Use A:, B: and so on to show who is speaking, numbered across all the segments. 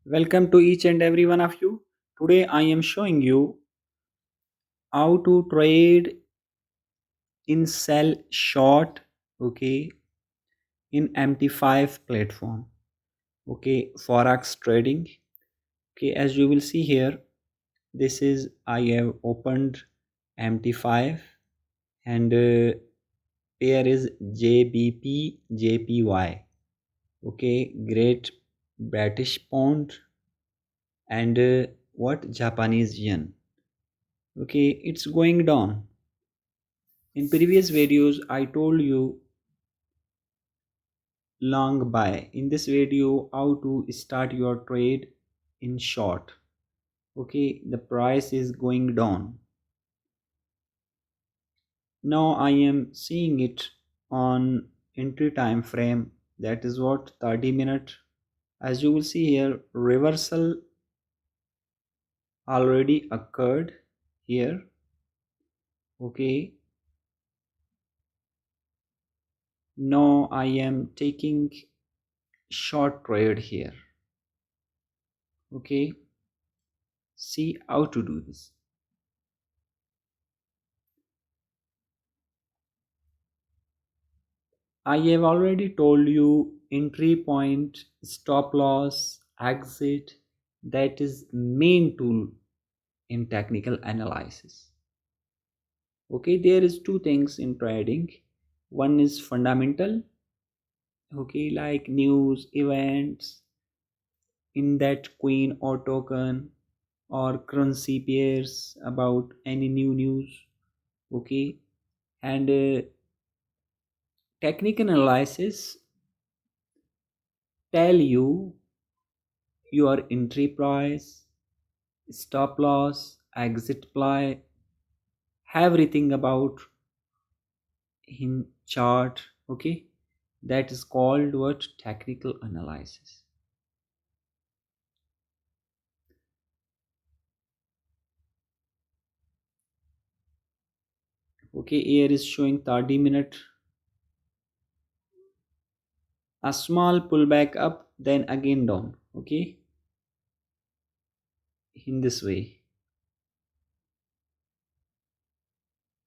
A: Welcome to each and every one of you. Today I am showing you how to trade in sell short, okay, in MT5 platform, okay, Forex trading. Okay, as you will see here, this is I have opened MT5 and pair is JBP JPY. Okay, Great British Pound and what Japanese yen. Okay, it's going down. In previous videos I told you long buy. In this video how to start your trade in short. Okay, the price is going down. Now I am seeing it on entry time frame, that is what 30 minute. As you will see here, reversal already occurred here. Okay, now I am taking short trade here. Okay, see how to do this. I have already told you entry point, stop loss, exit. That is main tool in technical analysis. Okay, there is two things in trading. One is fundamental, okay, like news, events in that coin or token or currency pairs about any new news. Okay, and technical analysis tell you your entry price, stop loss, exit price, everything about in chart. Okay, that is called what? Technical analysis. Okay, here is showing 30 minute, a small pullback up, then again down. Okay, in this way,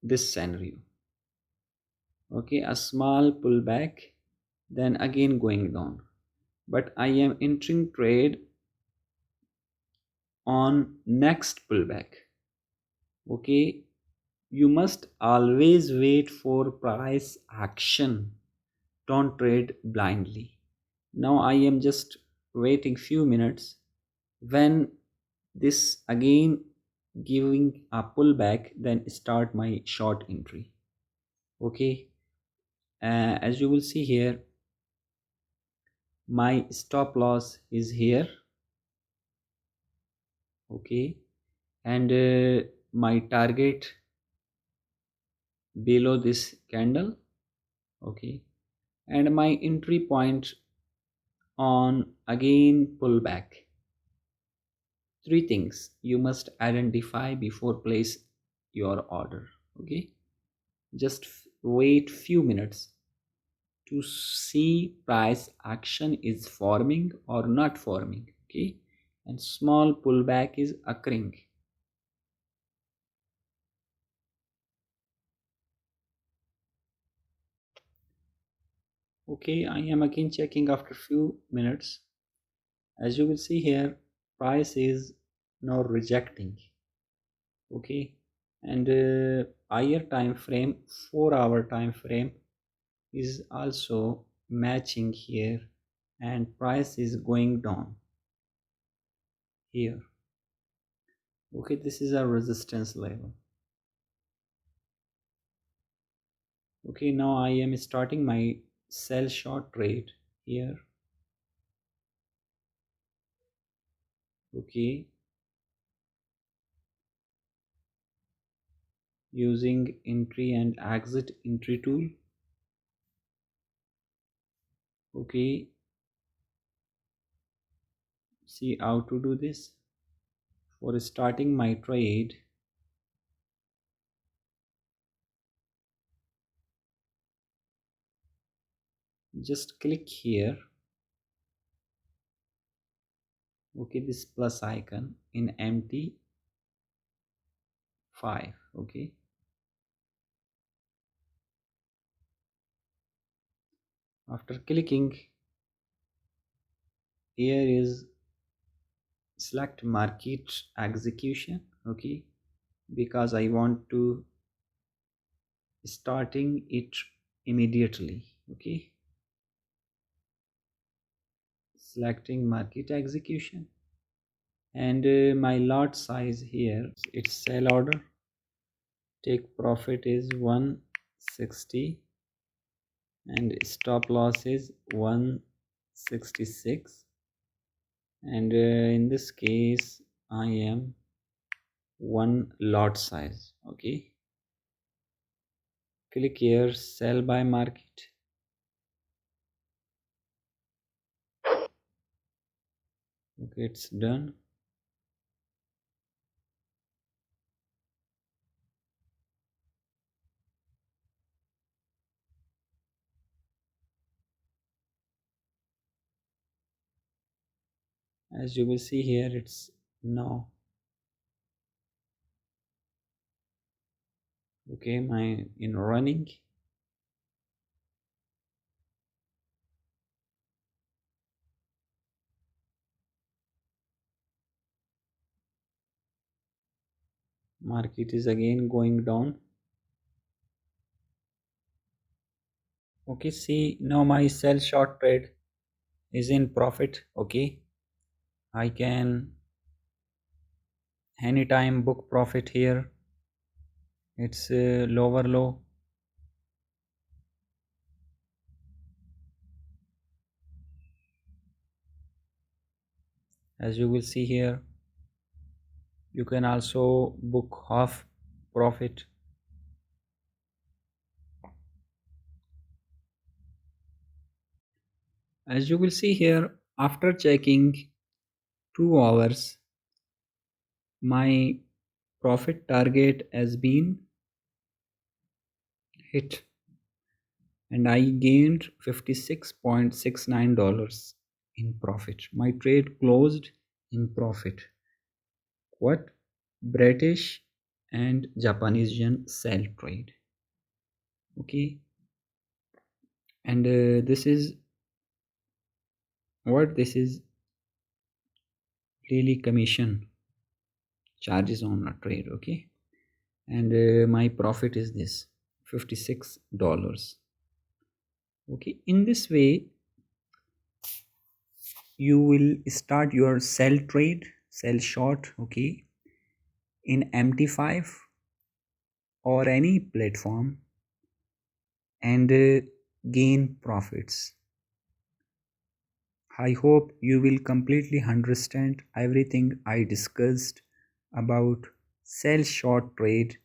A: this scenario. Okay, a small pullback, then again going down, but I am entering trade on next pullback. Okay, you must always wait for price action. Don't trade blindly. Now I am just waiting few minutes. When this again giving a pullback, then start my short entry. Okay, as you will see here, my stop loss is here. Okay, and my target below this candle. Okay, and my entry point on again pullback. Three things you must identify before place your order. Okay, just wait few minutes to see price action is forming or not forming. Okay, and small pullback is occurring. Okay, I am again checking after few minutes. As you will see here, price is now rejecting. Okay, and higher time frame, 4 hour time frame is also matching here, and price is going down here. Okay, this is a resistance level. Okay, now I am starting my sell short trade here. Okay, using entry and exit entry tool. Okay, see how to do this. For starting my trade, just click here okay, this plus icon in MT5. Okay, after clicking, here is select market execution. Okay, because I want to starting it immediately. Okay, selecting market execution, and my lot size here, it's sell order, take profit is 160 and stop loss is 166, and in this case I am one lot size. Okay, click here, sell by market. Okay, it's done. As you will see here, it's now okay, my in running. Market is again going down. Okay, see now my sell short trade is in profit. Okay, I can anytime book profit here. It's lower low. As you will see here, you can also book half profit. As you will see here, after checking 2 hours, my profit target has been hit and I gained $56.69 in profit. My trade closed in profit. What? British and Japanese yen sell trade. Okay, and this is what this is daily commission charges on a trade. Okay, and my profit is this $56. Okay, in this way you will start your sell trade, sell short. Okay, in MT5 or any platform and gain profits. I hope you will completely understand everything I discussed about sell short trade.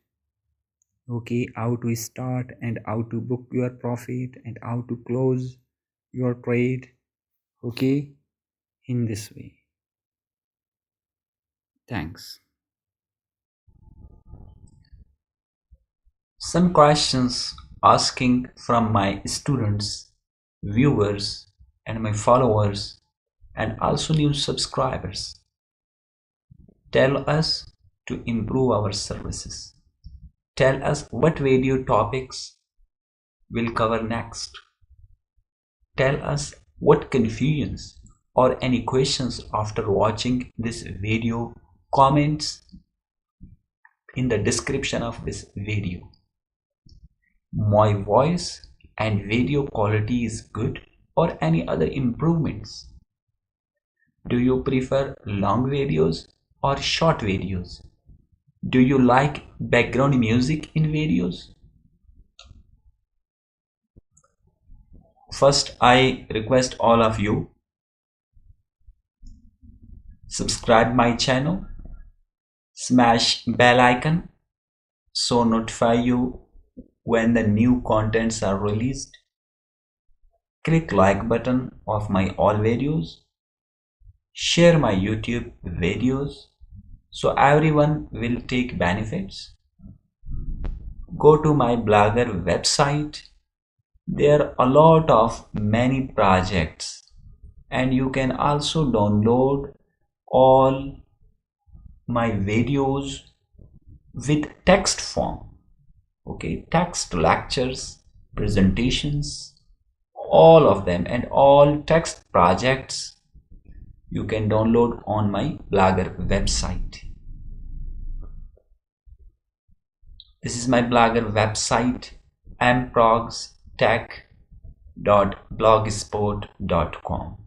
A: Okay, how to start and how to book your profit and how to close your trade. Okay, in this way. Thanks. Some questions asking from my students, viewers, and my followers, and also new subscribers. Tell us to improve our services. Tell us what video topics we'll cover next. Tell us what confusions or any questions after watching this video. Comments in the description of this video. My voice and video quality is good or any other improvements? Do you prefer long videos or short videos? Do you like background music in videos? First, I request all of you subscribe my channel, smash bell icon so notify you when the new contents are released. Click like button of my all videos. Share my YouTube videos so everyone will take benefits. Go to my Blogger website. There are a lot of many projects and you can also download all my videos with text form. Okay, text lectures, presentations, all of them, and all text projects you can download on my Blogger website. This is my Blogger website, mprogstech.blogspot.com.